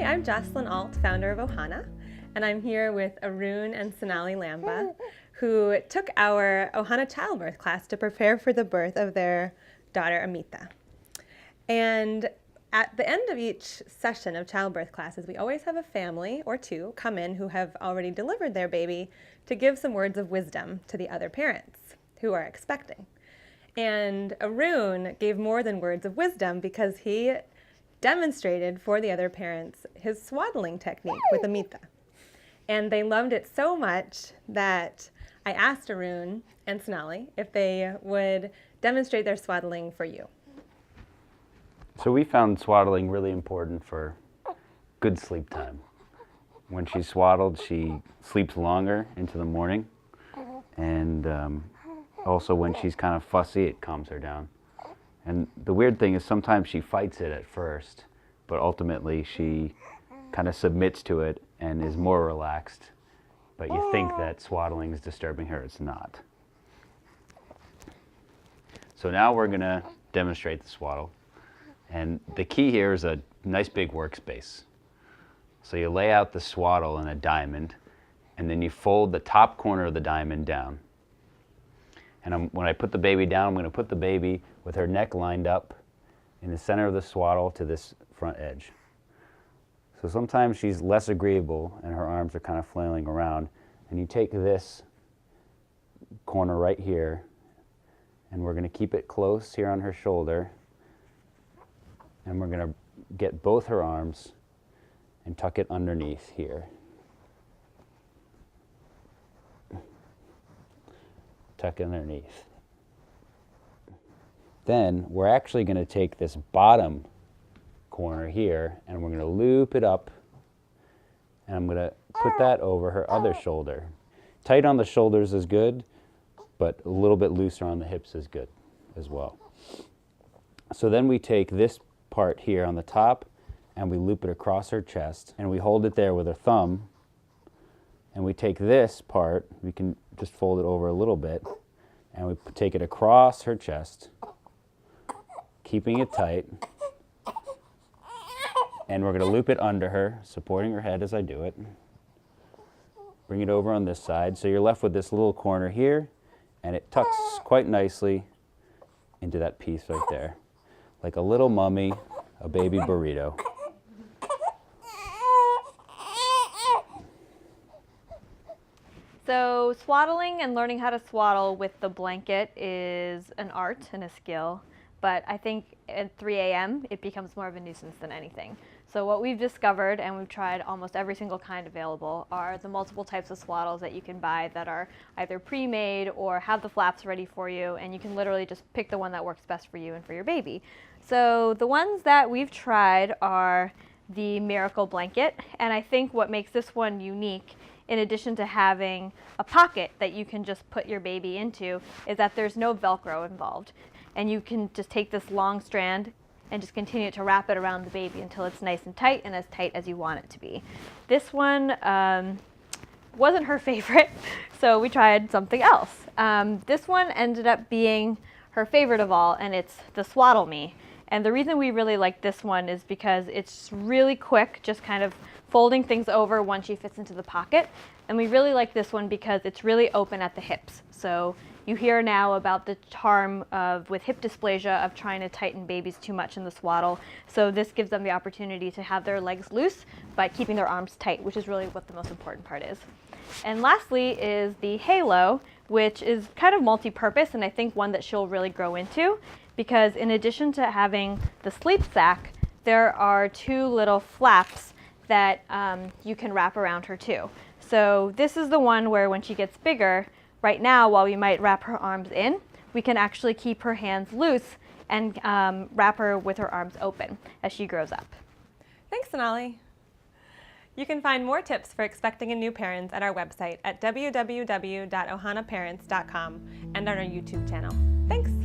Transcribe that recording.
I'm Jocelyn Alt, founder of Ohana, and I'm here with Arun and Sonali Lamba, who took our Ohana childbirth class to prepare for the birth of their daughter Amita. And at the end of each session of childbirth classes, we always have a family or two come in who have already delivered their baby to give some words of wisdom to the other parents who are expecting. And Arun gave more than words of wisdom because he demonstrated for the other parents his swaddling technique with Amita. And they loved it so much that I asked Arun and Sonali if they would demonstrate their swaddling for you. So we found swaddling really important for good sleep time. When she's swaddled, she sleeps longer into the morning, and also when she's kind of fussy, it calms her down. And the weird thing is sometimes she fights it at first, but ultimately she kind of submits to it and is more relaxed. But you think that swaddling is disturbing her, it's not. So now we're gonna demonstrate the swaddle. And the key here is a nice big workspace. So you lay out the swaddle in a diamond, and then you fold the top corner of the diamond down. And when I put the baby down, I'm going to put the baby with her neck lined up in the center of the swaddle to this front edge. So sometimes she's less agreeable and her arms are kind of flailing around. And you take this corner right here, and we're going to keep it close here on her shoulder. And we're going to get both her arms and tuck it underneath here. Tuck underneath. Then we're actually going to take this bottom corner here and we're going to loop it up, and I'm going to put that over her other shoulder. Tight on the shoulders is good, but a little bit looser on the hips is good as well. So then we take this part here on the top and we loop it across her chest, and we hold it there with our thumb, and we take this part, we can just fold it over a little bit, and we take it across her chest, keeping it tight, and we're going to loop it under her, supporting her head as I do it. Bring it over on this side, so you're left with this little corner here, and it tucks quite nicely into that piece right there, like a little mummy, a baby burrito. So swaddling and learning how to swaddle with the blanket is an art and a skill, but I think at 3 a.m. it becomes more of a nuisance than anything. So what we've discovered, and we've tried almost every single kind available, are the multiple types of swaddles that you can buy that are either pre-made or have the flaps ready for you, and you can literally just pick the one that works best for you and for your baby. So the ones that we've tried are the Miracle Blanket, and I think what makes this one unique, in addition to having a pocket that you can just put your baby into, is that there's no Velcro involved. And you can just take this long strand and just continue to wrap it around the baby until it's nice and tight as you want it to be. This one wasn't her favorite, so we tried something else. This one ended up being her favorite of all, and it's the Swaddle Me. And the reason we really like this one is because it's really quick, just kind of folding things over once she fits into the pocket. And we really like this one because it's really open at the hips. So you hear now about the harm with hip dysplasia of trying to tighten babies too much in the swaddle. So this gives them the opportunity to have their legs loose by keeping their arms tight, which is really what the most important part is. And lastly is the Halo, which is kind of multi-purpose, and I think one that she'll really grow into, because in addition to having the sleep sack, there are two little flaps that you can wrap around her too. So this is the one where when she gets bigger, right now while we might wrap her arms in, we can actually keep her hands loose and wrap her with her arms open as she grows up. Thanks, Sonali. You can find more tips for expecting a new parent at our website at www.ohanaparents.com and on our YouTube channel. Thanks.